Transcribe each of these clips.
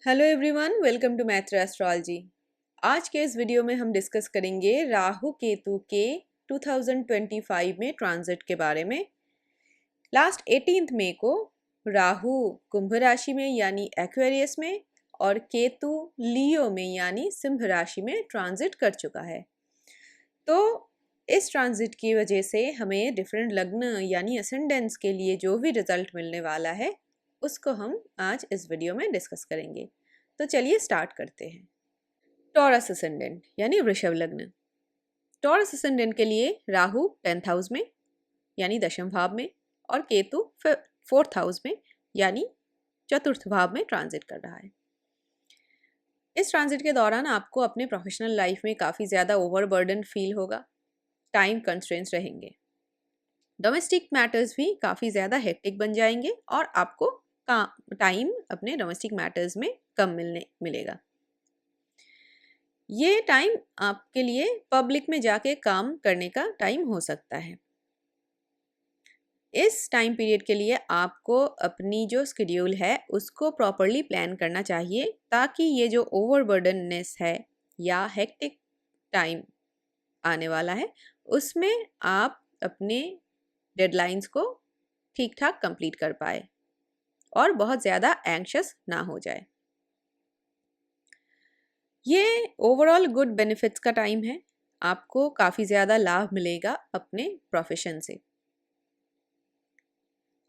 Hello everyone, welcome to maths astrology. आज के इस वीडियो में हम डिस्कस करेंगे राहु केतु के 2025 में ट्रांजिट के बारे में। लास्ट 18 मई को राहु कुंभ राशि में यानी एक्वेरियस में और केतु लियो में यानी सिंह राशि में ट्रांजिट कर चुका है। तो इस ट्रांजिट की वजह से हमें डिफरेंट लग्न यानी असेंडेंट्स के लिए जो भी रिजल्ट मिलने वाला है उसको हम आज इस वीडियो में डिस्कस करेंगे। तो चलिए स्टार्ट करते हैं। टॉरस असेंडेंट यानी वृषभ लग्न। टॉरस असेंडेंट के लिए राहु 10th हाउस में यानी दशम भाव में और केतु 4th हाउस में यानी चतुर्थ भाव में ट्रांजिट कर रहा है। इस ट्रांजिट के दौरान आपको अपने प्रोफेशनल लाइफ में काफ़ी ज़्यादा ओवरबर्डन फील होगा, टाइम कंस्ट्रेंट्स रहेंगे, डोमेस्टिक मैटर्स भी काफ़ी ज़्यादा हेक्टिक बन जाएंगे और आपको टाइम अपने डोमेस्टिक मैटर्स में कम मिलेगा। ये टाइम आपके लिए पब्लिक में जाके काम करने का टाइम हो सकता है। इस टाइम पीरियड के लिए आपको अपनी जो शेड्यूल है उसको प्रॉपरली प्लान करना चाहिए ताकि ये जो ओवरबर्डननेस है या हेक्टिक टाइम आने वाला है उसमें आप अपने डेडलाइंस को ठीक ठाक कंप्लीट कर पाए और बहुत ज़्यादा एंग्शियस ना हो जाए। ये ओवरऑल गुड बेनिफिट्स का टाइम है, आपको काफ़ी ज़्यादा लाभ मिलेगा अपने प्रोफेशन से।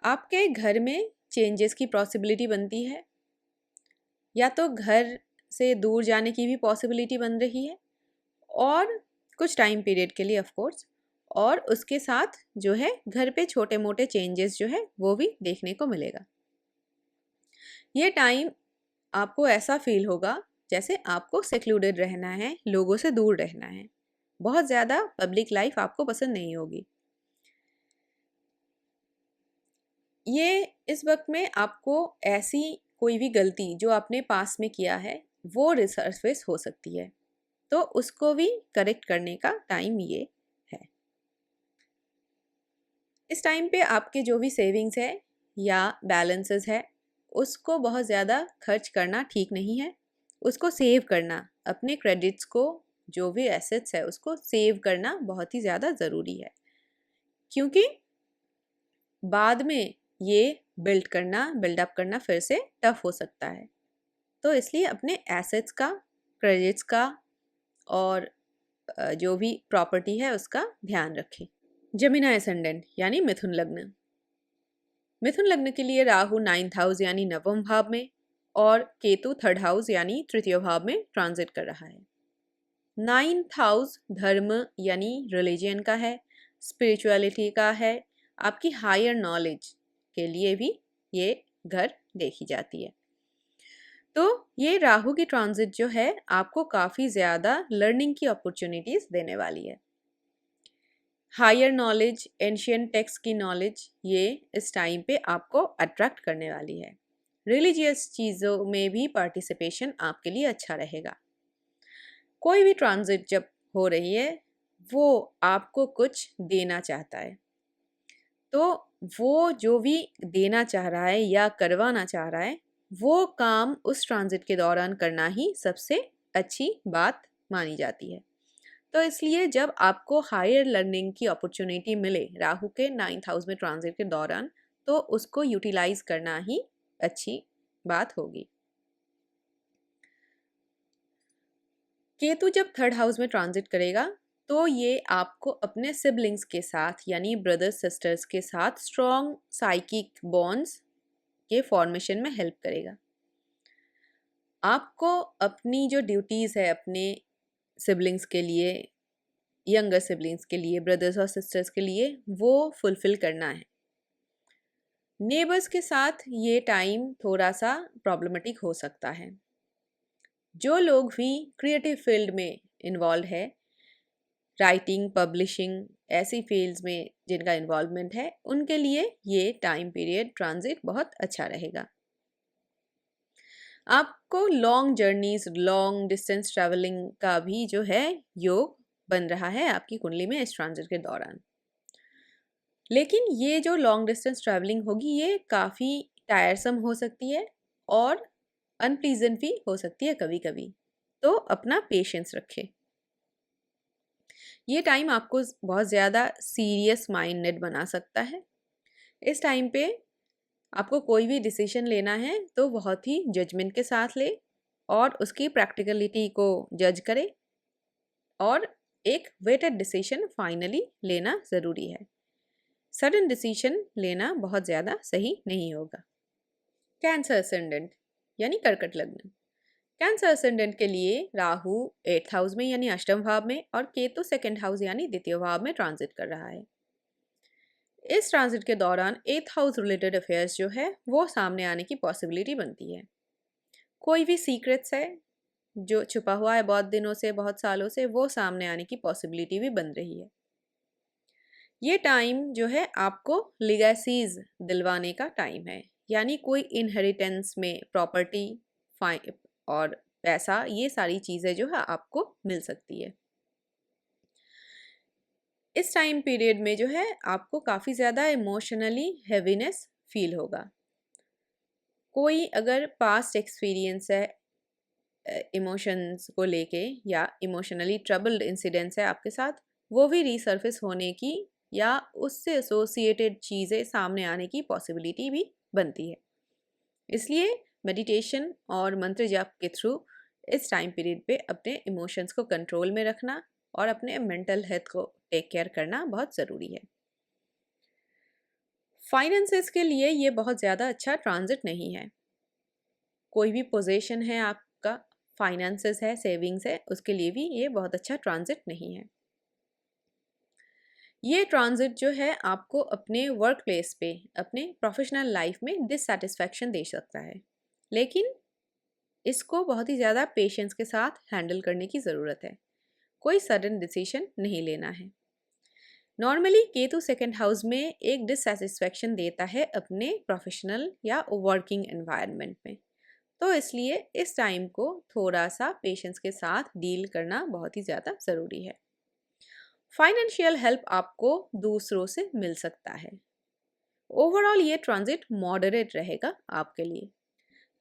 आपके घर में चेंजेस की पॉसिबिलिटी बनती है या तो घर से दूर जाने की भी पॉसिबिलिटी बन रही है और कुछ टाइम पीरियड के लिए ऑफ कोर्स, और उसके साथ जो है घर पे छोटे मोटे चेंजेस जो है वो भी देखने को मिलेगा। ये टाइम आपको ऐसा फील होगा जैसे आपको सेक्लूडेड रहना है, लोगों से दूर रहना है, बहुत ज़्यादा पब्लिक लाइफ आपको पसंद नहीं होगी। ये इस वक्त में आपको ऐसी कोई भी गलती जो आपने पास में किया है वो रिसर्फेस हो सकती है, तो उसको भी करेक्ट करने का टाइम ये है। इस टाइम पे आपके जो भी सेविंग्स है या बैलेंसेस है उसको बहुत ज़्यादा खर्च करना ठीक नहीं है, उसको सेव करना, अपने क्रेडिट्स को, जो भी एसेट्स है उसको सेव करना बहुत ही ज़्यादा ज़रूरी है, क्योंकि बाद में ये बिल्डअप करना फिर से टफ हो सकता है। तो इसलिए अपने एसेट्स का, क्रेडिट्स का और जो भी प्रॉपर्टी है उसका ध्यान रखें। जेमिनी असेंडेंट यानी मिथुन लग्न। मिथुन लग्न के लिए राहु 9th हाउस यानी नवम भाव में और केतु 3rd हाउस यानी तृतीय भाव में ट्रांजिट कर रहा है। 9th हाउस धर्म यानी रिलीजियन का है, स्पिरिचुअलिटी का है, आपकी हायर नॉलेज के लिए भी ये घर देखी जाती है। तो ये राहु की ट्रांजिट जो है आपको काफ़ी ज़्यादा लर्निंग की अपॉर्चुनिटीज़ देने वाली है। हायर नॉलेज, एंशियंट टेक्स्ट की नॉलेज ये इस टाइम पे आपको अट्रैक्ट करने वाली है। रिलीजियस चीज़ों में भी पार्टिसिपेशन आपके लिए अच्छा रहेगा। कोई भी ट्रांजिट जब हो रही है वो आपको कुछ देना चाहता है, तो वो जो भी देना चाह रहा है या करवाना चाह रहा है वो काम उस ट्रांजिट के दौरान करना ही सबसे अच्छी बात मानी जाती है। तो इसलिए जब आपको हायर लर्निंग की अपॉर्चुनिटी मिले राहु के 9th हाउस में ट्रांजिट के दौरान, तो उसको यूटिलाइज करना ही अच्छी बात होगी। केतु जब 3rd हाउस में ट्रांजिट करेगा तो ये आपको अपने सिबलिंग्स के साथ यानी ब्रदर्स सिस्टर्स के साथ स्ट्रॉन्ग साइकिक बॉन्ड्स के फॉर्मेशन में हेल्प करेगा। आपको अपनी जो ड्यूटीज़ है अपने सिबलिंग्स के लिए, यंगर सिबलिंग्स के लिए, ब्रदर्स और सिस्टर्स के लिए वो फुलफिल करना है। नेबर्स के साथ ये टाइम थोड़ा सा प्रॉब्लमेटिक हो सकता है। जो लोग भी क्रिएटिव फील्ड में इन्वॉल्व है, राइटिंग, पब्लिशिंग, ऐसी फील्ड्स में जिनका इन्वॉल्वमेंट है, उनके लिए ये टाइम पीरियड ट्रांजिट बहुत अच्छा रहेगा। आपको long journeys, long distance travelling का भी जो है योग बन रहा है आपकी कुंडली में इस ट्रांजिट के दौरान। लेकिन ये जो लॉन्ग डिस्टेंस ट्रैवलिंग होगी ये काफ़ी टायरसम हो सकती है और अनप्लीजेंट भी हो सकती है कभी कभी, तो अपना पेशेंस रखें। ये टाइम आपको बहुत ज़्यादा सीरियस माइंडेड बना सकता है। इस टाइम पे आपको कोई भी डिसीजन लेना है तो बहुत ही जजमेंट के साथ ले और उसकी प्रैक्टिकलिटी को जज करें और एक वेटेड डिसीजन फाइनली लेना ज़रूरी है। सडन डिसीजन लेना बहुत ज़्यादा सही नहीं होगा। कैंसर असेंडेंट यानी कर्कट लग्न। कैंसर असेंडेंट के लिए राहु 8th हाउस में यानी अष्टम भाव में और केतु 2nd हाउस यानी द्वितीय भाव में ट्रांजिट कर रहा है। इस ट्रांजिट के दौरान 8th हाउस रिलेटेड अफेयर्स जो है वो सामने आने की पॉसिबिलिटी बनती है। कोई भी सीक्रेट्स है जो छुपा हुआ है बहुत दिनों से, बहुत सालों से, वो सामने आने की पॉसिबिलिटी भी बन रही है। ये टाइम जो है आपको लिगेसीज दिलवाने का टाइम है, यानी कोई इनहेरिटेंस में प्रॉपर्टी और पैसा, ये सारी चीज़ें जो है आपको मिल सकती है। इस टाइम पीरियड में जो है आपको काफ़ी ज़्यादा इमोशनली हैवीनेस फील होगा। कोई अगर पास्ट एक्सपीरियंस है इमोशंस को लेके या इमोशनली ट्रबल्ड इंसिडेंट्स है आपके साथ, वो भी रीसर्फेस होने की या उससे एसोसिएटेड चीज़ें सामने आने की पॉसिबिलिटी भी बनती है। इसलिए मेडिटेशन और मंत्र जाप के थ्रू इस टाइम पीरियड पे अपने इमोशंस को कंट्रोल में रखना और अपने मेंटल हेल्थ को टेक केयर करना बहुत ज़रूरी है। फाइनेंसेस के लिए ये बहुत ज़्यादा अच्छा ट्रांजिट नहीं है। कोई भी पोजीशन है आपका, फाइनेंसेस है, सेविंग्स है, उसके लिए भी ये बहुत अच्छा ट्रांजिट नहीं है। ये ट्रांजिट जो है आपको अपने वर्क प्लेस पे, अपने प्रोफेशनल लाइफ में डिससेटिस्फैक्शन दे सकता है, लेकिन इसको बहुत ही ज़्यादा पेशेंस के साथ हैंडल करने की ज़रूरत है। कोई सडन डिसीजन नहीं लेना है। नॉर्मली केतु 2nd हाउस में एक डिससेटिस्फैक्शन देता है अपने प्रोफेशनल या वर्किंग एनवायरनमेंट में, तो इसलिए इस टाइम को थोड़ा सा पेशेंस के साथ डील करना बहुत ही ज़्यादा ज़रूरी है। फाइनेंशियल हेल्प आपको दूसरों से मिल सकता है। ओवरऑल ये ट्रांजिट मॉडरेट रहेगा आपके लिए।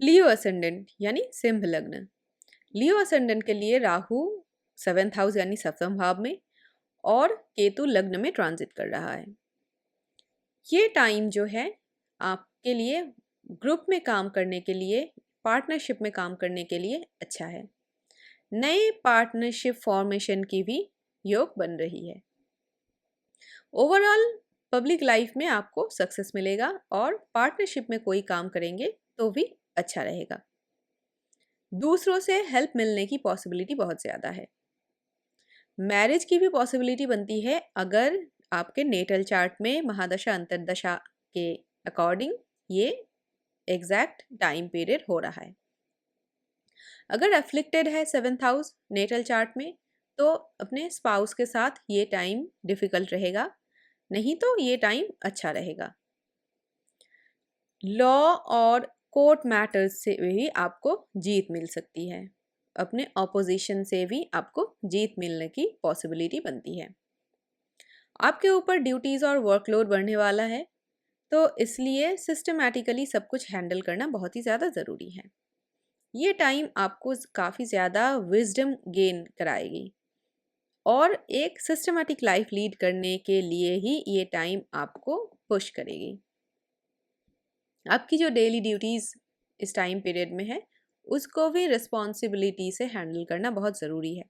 लियो असेंडेंट यानी सिंह लग्न। लियो असेंडेंट के लिए राहु 7th हाउस यानी सप्तम भाव में और केतु लग्न में ट्रांजिट कर रहा है। ये टाइम जो है आपके लिए ग्रुप में काम करने के लिए, पार्टनरशिप में काम करने के लिए अच्छा है। नए पार्टनरशिप फॉर्मेशन की भी योग बन रही है। ओवरऑल पब्लिक लाइफ में आपको सक्सेस मिलेगा और पार्टनरशिप में कोई काम करेंगे तो भी अच्छा रहेगा। दूसरों से हेल्प मिलने की पॉसिबिलिटी बहुत ज़्यादा है। मैरिज की भी पॉसिबिलिटी बनती है अगर आपके नेटल चार्ट में महादशा अंतर्दशा के अकॉर्डिंग ये एग्जैक्ट टाइम पीरियड हो रहा है। अगर अफ्लिक्टेड है 7th हाउस नेटल चार्ट में तो अपने स्पाउस के साथ ये टाइम डिफ़िकल्ट रहेगा, नहीं तो ये टाइम अच्छा रहेगा। लॉ और कोर्ट मैटर्स से भी आपको जीत मिल सकती है। अपने ऑपोजिशन से भी आपको जीत मिलने की पॉसिबिलिटी बनती है। आपके ऊपर ड्यूटीज़ और वर्कलोड बढ़ने वाला है, तो इसलिए सिस्टमैटिकली सब कुछ हैंडल करना बहुत ही ज़्यादा ज़रूरी है। ये टाइम आपको काफ़ी ज़्यादा विजडम गेन कराएगी और एक सिस्टमैटिक लाइफ लीड करने के लिए ही ये टाइम आपको पुश करेगी। आपकी जो डेली ड्यूटीज़ इस टाइम पीरियड में है उसको भी रिस्पॉन्सिबिलिटी से हैंडल करना बहुत ज़रूरी है,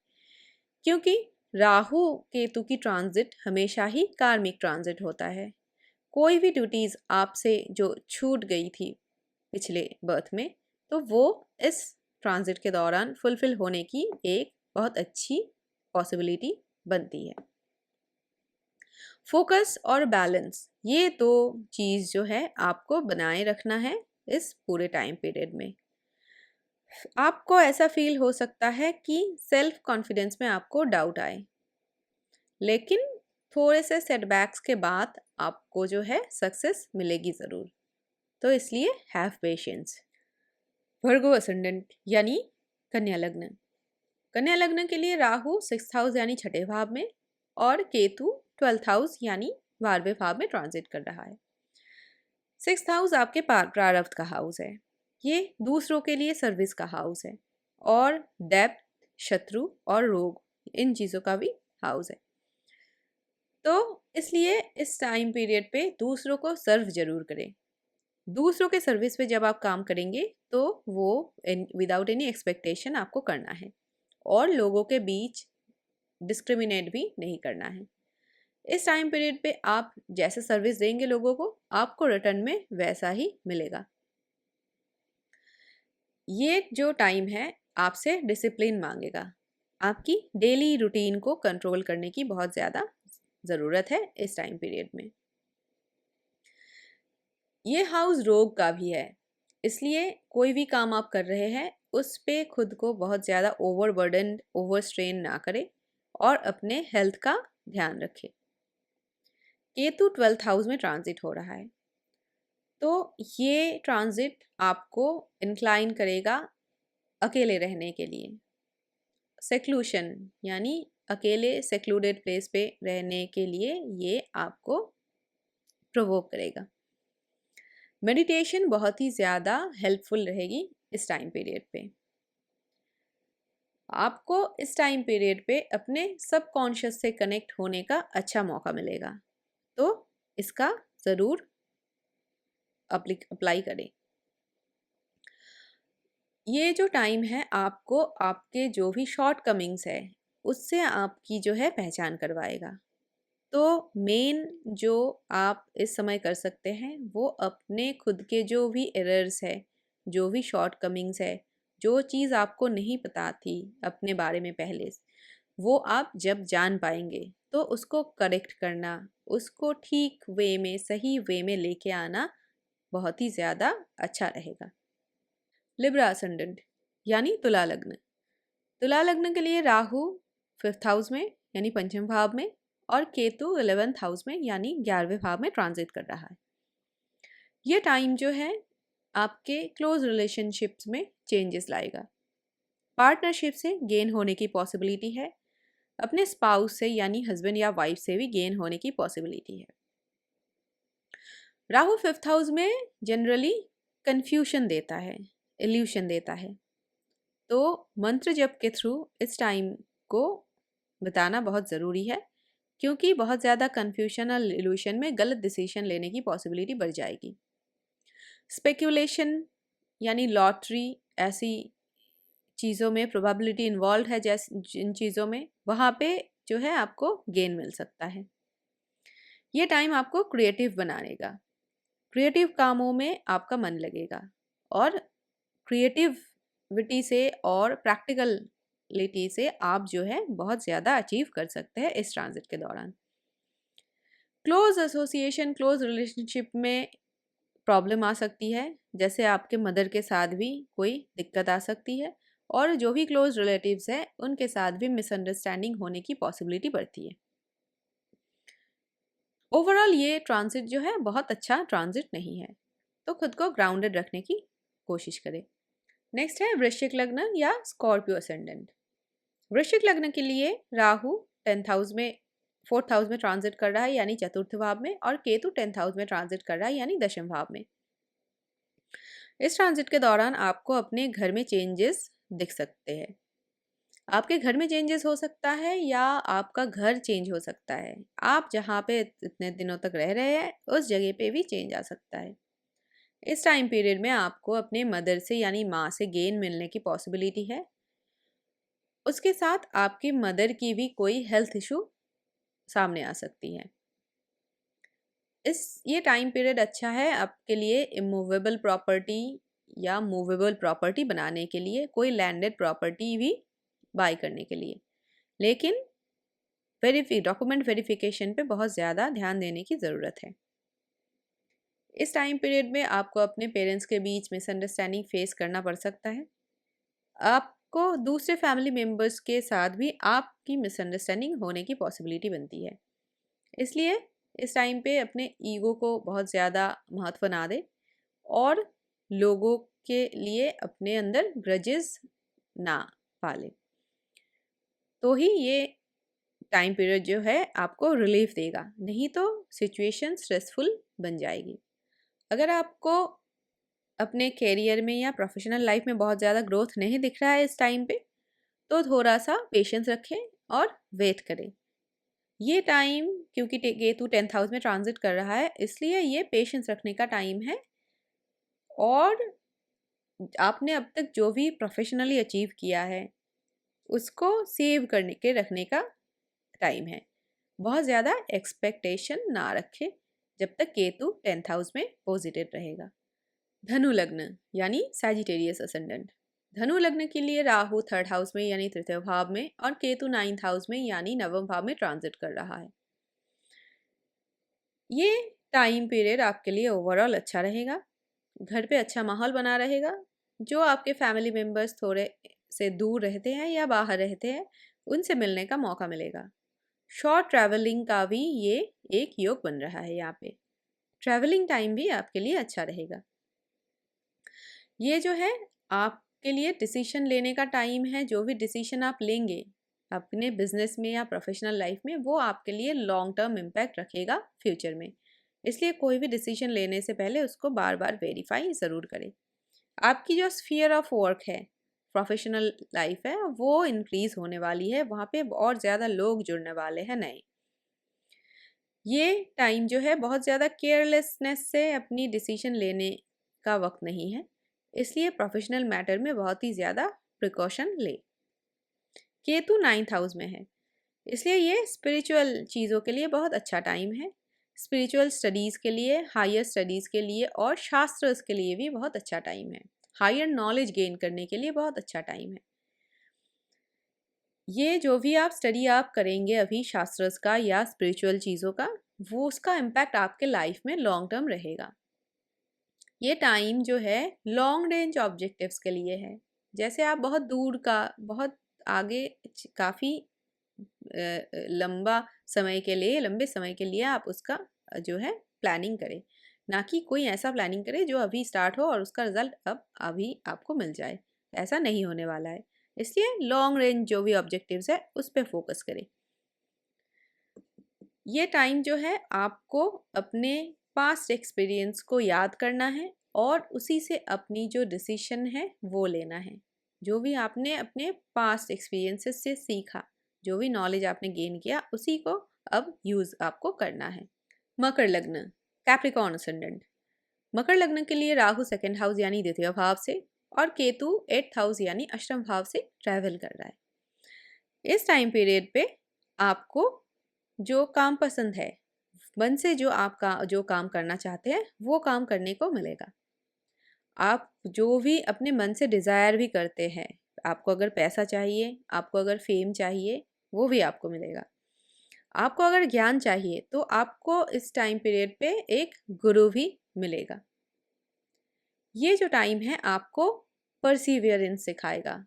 क्योंकि राहु केतु की ट्रांजिट हमेशा ही कार्मिक ट्रांजिट होता है। कोई भी ड्यूटीज़ आपसे जो छूट गई थी पिछले बर्थ में, तो वो इस ट्रांजिट के दौरान फुलफिल होने की एक बहुत अच्छी पॉसिबिलिटी बनती है। फोकस और बैलेंस, ये दो चीज़ जो है आपको बनाए रखना है इस पूरे टाइम पीरियड में। आपको ऐसा फील हो सकता है कि सेल्फ कॉन्फिडेंस में आपको डाउट आए, लेकिन थोड़े से सेटबैक्स के बाद आपको जो है सक्सेस मिलेगी ज़रूर, तो इसलिए हैव पेशेंस। भर्गो असेंडेंट यानी कन्या लग्न। कन्या लग्न के लिए राहु 6th हाउस यानी छठे भाव में और केतु 12th हाउस यानी 12वें भाव में ट्रांजिट कर रहा है। 6th हाउस आपके प्रारब्ध का हाउस है। ये दूसरों के लिए सर्विस का हाउस है, और डेप्थ, शत्रु और रोग, इन चीज़ों का भी हाउस है। तो इसलिए इस टाइम पीरियड पे दूसरों को सर्व जरूर करें। दूसरों के सर्विस पे जब आप काम करेंगे तो वो विदाउट एनी एक्सपेक्टेशन आपको करना है, और लोगों के बीच डिस्क्रिमिनेट भी नहीं करना है। इस टाइम पीरियड पे आप जैसे सर्विस देंगे लोगों को, आपको रिटर्न में वैसा ही मिलेगा। ये जो टाइम है आपसे डिसिप्लिन मांगेगा। आपकी डेली रूटीन को कंट्रोल करने की बहुत ज़्यादा ज़रूरत है इस टाइम पीरियड में। ये हाउस रोग का भी है, इसलिए कोई भी काम आप कर रहे हैं उस पे खुद को बहुत ज़्यादा ओवरबर्डन, ओवर स्ट्रेन ना करें, और अपने हेल्थ का ध्यान रखें। केतु 12th हाउस में ट्रांजिट हो रहा है, तो ये ट्रांजिट आपको इंक्लाइन करेगा अकेले रहने के लिए। सेक्लूशन यानी अकेले सेक्लूडेड प्लेस पे रहने के लिए ये आपको प्रोवोक करेगा। मेडिटेशन बहुत ही ज़्यादा हेल्पफुल रहेगी इस टाइम पीरियड पे। आपको इस टाइम पीरियड पे अपने सबकॉन्शियस से कनेक्ट होने का अच्छा मौका मिलेगा, तो इसका ज़रूर अप्लाई करें। ये जो टाइम है आपको आपके जो भी शॉर्ट कमिंग्स है उससे आपकी जो है पहचान करवाएगा। तो मेन जो आप इस समय कर सकते हैं वो अपने खुद के जो भी एरर्स है, जो भी शॉर्ट कमिंग्स है, जो चीज़ आपको नहीं पता थी अपने बारे में पहले, वो आप जब जान पाएंगे तो उसको करेक्ट करना, उसको ठीक वे में, सही वे में लेके आना बहुत ही ज़्यादा अच्छा रहेगा। लिब्रा असेंडेंट यानी तुला लग्न। तुला लग्न के लिए राहु 5th हाउस में यानी पंचम भाव में, और केतु 11th हाउस में यानी 11वें भाव में ट्रांजिट कर रहा है। ये टाइम जो है आपके क्लोज रिलेशनशिप्स में चेंजेस लाएगा। पार्टनरशिप से गेन होने की पॉसिबिलिटी है, अपने स्पाउस से यानी हस्बैंड या वाइफ से भी गेन होने की पॉसिबिलिटी है। राहु 5th हाउस में जनरली कंफ्यूशन देता है, इल्यूशन देता है, तो मंत्र जप के थ्रू इस टाइम को बताना बहुत ज़रूरी है, क्योंकि बहुत ज़्यादा कन्फ्यूजन और इल्यूशन में गलत डिसीजन लेने की पॉसिबिलिटी बढ़ जाएगी। स्पेक्यूलेशन यानी लॉटरी, ऐसी चीज़ों में प्रोबेबिलिटी इन्वॉल्व है, जैसे जिन चीज़ों में, वहाँ पे जो है आपको गेन मिल सकता है। ये टाइम आपको क्रिएटिव बनाएगा, क्रिएटिव कामों में आपका मन लगेगा, और क्रिएटिविटी से और प्रैक्टिकलिटी से आप जो है बहुत ज़्यादा अचीव कर सकते हैं इस ट्रांजिट के दौरान। क्लोज एसोसिएशन, क्लोज रिलेशनशिप में प्रॉब्लम आ सकती है, जैसे आपके मदर के साथ भी कोई दिक्कत आ सकती है, और जो भी क्लोज रिलेटिव्स हैं उनके साथ भी मिसअंडरस्टैंडिंग होने की पॉसिबिलिटी बढ़ती है। ओवरऑल ये ट्रांजिट जो है बहुत अच्छा ट्रांजिट नहीं है, तो खुद को ग्राउंडेड रखने की कोशिश करें। नेक्स्ट है वृश्चिक लग्न या स्कॉर्पियो असेंडेंट। वृश्चिक लग्न के लिए राहु 10th हाउस में 4th हाउस में ट्रांजिट कर रहा है यानी चतुर्थ भाव में, और केतु 10th हाउस में ट्रांजिट कर रहा है यानी दशम भाव में। इस ट्रांजिट के दौरान आपको अपने घर में चेंजेस दिख सकते हैं। आपके घर में चेंजेस हो सकता है या आपका घर चेंज हो सकता है। आप जहाँ पे इतने दिनों तक रह रहे हैं उस जगह पे भी चेंज आ सकता है। इस टाइम पीरियड में आपको अपने मदर से यानी माँ से गेन मिलने की पॉसिबिलिटी है। उसके साथ आपकी मदर की भी कोई हेल्थ इशू सामने आ सकती है। ये टाइम पीरियड अच्छा है आपके लिए इमूवेबल प्रॉपर्टी या मूवेबल प्रॉपर्टी बनाने के लिए, कोई लैंडेड प्रॉपर्टी भी बाय करने के लिए, लेकिन डॉक्यूमेंट वेरिफिकेशन पे बहुत ज़्यादा ध्यान देने की ज़रूरत है। इस टाइम पीरियड में आपको अपने पेरेंट्स के बीच मिसअंडरस्टैंडिंग फेस करना पड़ सकता है। आपको दूसरे फैमिली मेम्बर्स के साथ भी आपकी मिसअंडरस्टैंडिंग होने की पॉसिबिलिटी बनती है, इसलिए इस टाइम पे अपने ईगो को बहुत ज़्यादा महत्व ना दें, और लोगों के लिए अपने अंदर ग्रजेस ना पालें, तो ही ये टाइम पीरियड जो है आपको रिलीफ देगा, नहीं तो सिचुएशन स्ट्रेसफुल बन जाएगी। अगर आपको अपने करियर में या प्रोफेशनल लाइफ में बहुत ज़्यादा ग्रोथ नहीं दिख रहा है इस टाइम पे, तो थोड़ा सा पेशेंस रखें और वेट करें। ये टाइम क्योंकि केतु 10th हाउस में ट्रांजिट कर रहा है, इसलिए ये पेशेंस रखने का टाइम है और आपने अब तक जो भी प्रोफेशनली अचीव किया है उसको सेव करने के रखने का टाइम है। बहुत ज़्यादा एक्सपेक्टेशन ना रखें जब तक केतु 10th हाउस में पॉजिटिव रहेगा। धनु लग्न यानी सैजिटेरियस असेंडेंट। धनु लग्न के लिए राहु 3rd हाउस में यानी तृतीय भाव में और केतु 9th हाउस में यानी नवम भाव में ट्रांजिट कर रहा है। ये टाइम पीरियड आपके लिए ओवरऑल अच्छा रहेगा। घर पे अच्छा माहौल बना रहेगा। जो आपके फैमिली मेम्बर्स थोड़े से दूर रहते हैं या बाहर रहते हैं उनसे मिलने का मौका मिलेगा। शॉर्ट ट्रैवलिंग का भी ये एक योग बन रहा है। यहाँ पे ट्रैवलिंग टाइम भी आपके लिए अच्छा रहेगा। ये जो है आपके लिए डिसीजन लेने का टाइम है। जो भी डिसीजन आप लेंगे अपने बिजनेस में या प्रोफेशनल लाइफ में, वो आपके लिए लॉन्ग टर्म इम्पैक्ट रखेगा फ्यूचर में। इसलिए कोई भी डिसीजन लेने से पहले उसको बार बार वेरीफाई ज़रूर करें। आपकी जो स्फीयर ऑफ वर्क है, प्रोफेशनल लाइफ है, वो इंक्रीज होने वाली है। वहाँ पे और ज़्यादा लोग जुड़ने वाले हैं नए। ये टाइम जो है बहुत ज़्यादा केयरलेसनेस से अपनी डिसीजन लेने का वक्त नहीं है, इसलिए प्रोफेशनल मैटर में बहुत ही ज़्यादा प्रिकॉशन ले। केतु 9th हाउस में है, इसलिए ये स्पिरिचुअल चीज़ों के लिए बहुत अच्छा टाइम है। स्पिरिचुअल स्टडीज़ के लिए, हायर स्टडीज़ के लिए और शास्त्रस के लिए भी बहुत अच्छा टाइम है। हायर नॉलेज गेन करने के लिए बहुत अच्छा टाइम है। ये जो भी आप स्टडी आप करेंगे अभी शास्त्रस का या स्पिरिचुअल चीज़ों का, वो उसका इम्पैक्ट आपके लाइफ में लॉन्ग टर्म रहेगा। ये टाइम जो है लॉन्ग रेंज ऑब्जेक्टिव्स के लिए है। जैसे आप बहुत दूर का, बहुत आगे, काफ़ी लंबे समय के लिए आप उसका जो है प्लानिंग करें, ना कि कोई ऐसा प्लानिंग करें जो अभी स्टार्ट हो और उसका रिजल्ट अब अभी आपको मिल जाए। ऐसा नहीं होने वाला है। इसलिए लॉन्ग रेंज जो भी ऑब्जेक्टिव्स है उस पर फोकस करें। ये टाइम जो है आपको अपने पास्ट एक्सपीरियंस को याद करना है और उसी से अपनी जो डिसीजन है वो लेना है। जो भी आपने अपने पास्ट एक्सपीरियंसेस से सीखा, जो भी नॉलेज आपने गेन किया, उसी को अब यूज़ आपको करना है। मकर लग्न, कैप्रिकॉर्न असेंडेंट। मकर लग्न के लिए राहु 2nd हाउस यानी द्वितीय भाव से और केतु 8th हाउस यानी अष्टम भाव से ट्रैवल कर रहा है। इस टाइम पीरियड पे आपको जो काम पसंद है, मन से जो काम करना चाहते हैं वो काम करने को मिलेगा। आप जो भी अपने मन से डिज़ायर भी करते हैं, आपको अगर पैसा चाहिए, आपको अगर फेम चाहिए, वो भी आपको मिलेगा। आपको अगर ज्ञान चाहिए तो आपको इस टाइम पीरियड पे एक गुरु भी मिलेगा। ये जो टाइम है आपको परसिवियरेंस सिखाएगा,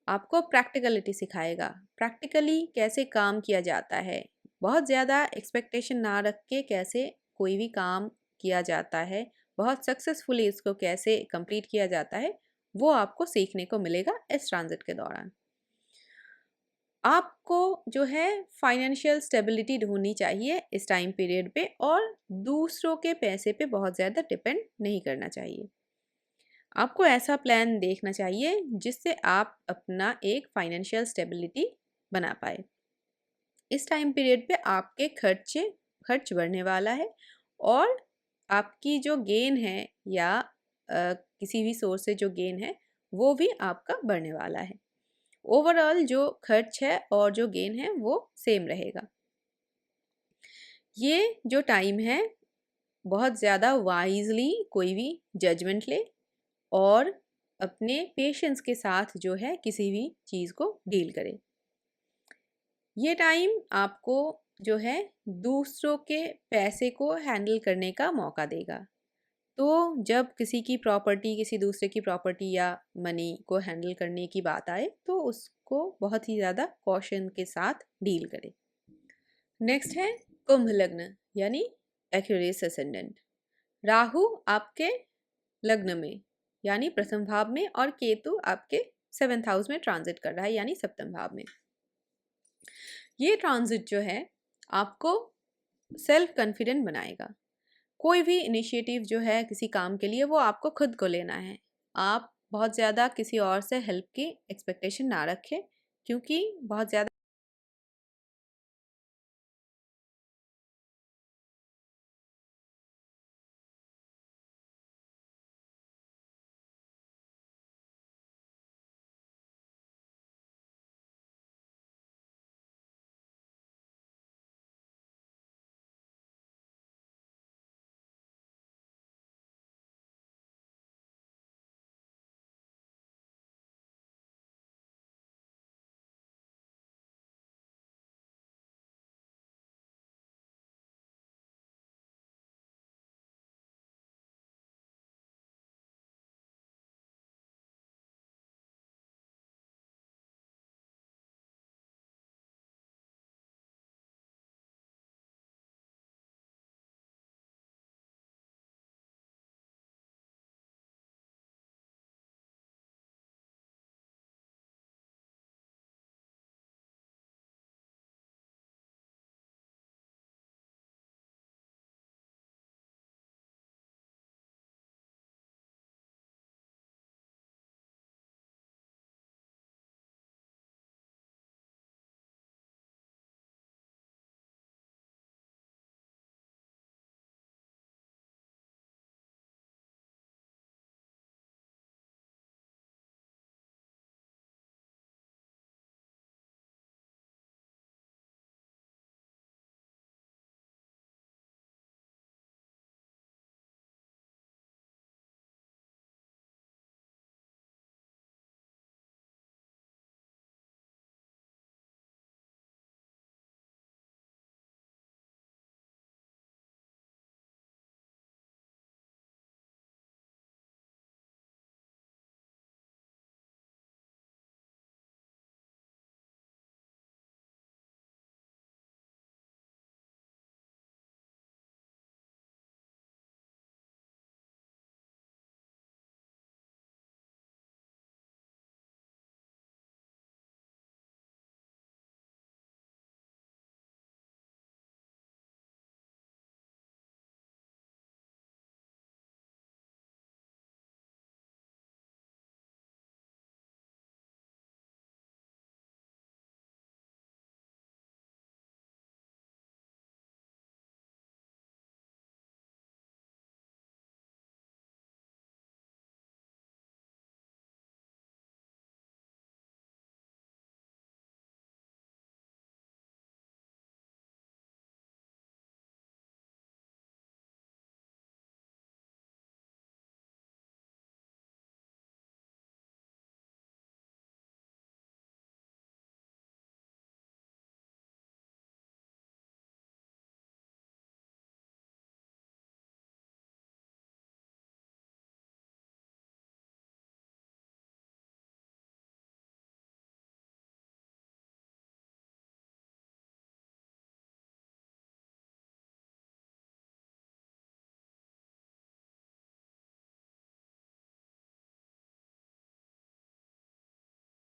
आपको प्रैक्टिकलिटी सिखाएगा। प्रैक्टिकली कैसे काम किया जाता है, बहुत ज़्यादा एक्सपेक्टेशन ना रख के कैसे कोई भी काम किया जाता है, बहुत सक्सेसफुली इसको कैसे कंप्लीट किया जाता है, वो आपको सीखने को मिलेगा इस ट्रांजिट के दौरान। आपको जो है फाइनेंशियल स्टेबिलिटी ढूंढनी चाहिए इस टाइम पीरियड पे और दूसरों के पैसे पे बहुत ज़्यादा डिपेंड नहीं करना चाहिए। आपको ऐसा प्लान देखना चाहिए जिससे आप अपना एक फाइनेंशियल स्टेबिलिटी बना पाए। इस टाइम पीरियड पे आपके खर्च बढ़ने वाला है और आपकी जो गेन है या किसी भी सोर्स से जो गेन है वो भी आपका बढ़ने वाला है। ओवरऑल जो खर्च है और जो गेन है वो सेम रहेगा। ये जो टाइम है बहुत ज़्यादा वाइजली कोई भी जजमेंट ले और अपने पेशेंस के साथ जो है किसी भी चीज़ को डील करे। ये टाइम आपको जो है दूसरों के पैसे को हैंडल करने का मौका देगा। तो जब किसी की प्रॉपर्टी, किसी दूसरे की प्रॉपर्टी या मनी को हैंडल करने की बात आए तो उसको बहुत ही ज़्यादा कॉशन के साथ डील करें। नेक्स्ट है कुंभ लग्न यानी एक्यूरियस असेंडेंट। राहु आपके लग्न में यानी प्रथम भाव में और केतु आपके 7th हाउस में ट्रांजिट कर रहा है यानी सप्तम भाव में। ये ट्रांजिट जो है आपको सेल्फ कॉन्फिडेंट बनाएगा। कोई भी इनिशिएटिव जो है किसी काम के लिए वो आपको खुद को लेना है। आप बहुत ज़्यादा किसी और से हेल्प की एक्सपेक्टेशन ना रखें, क्योंकि बहुत ज़्यादा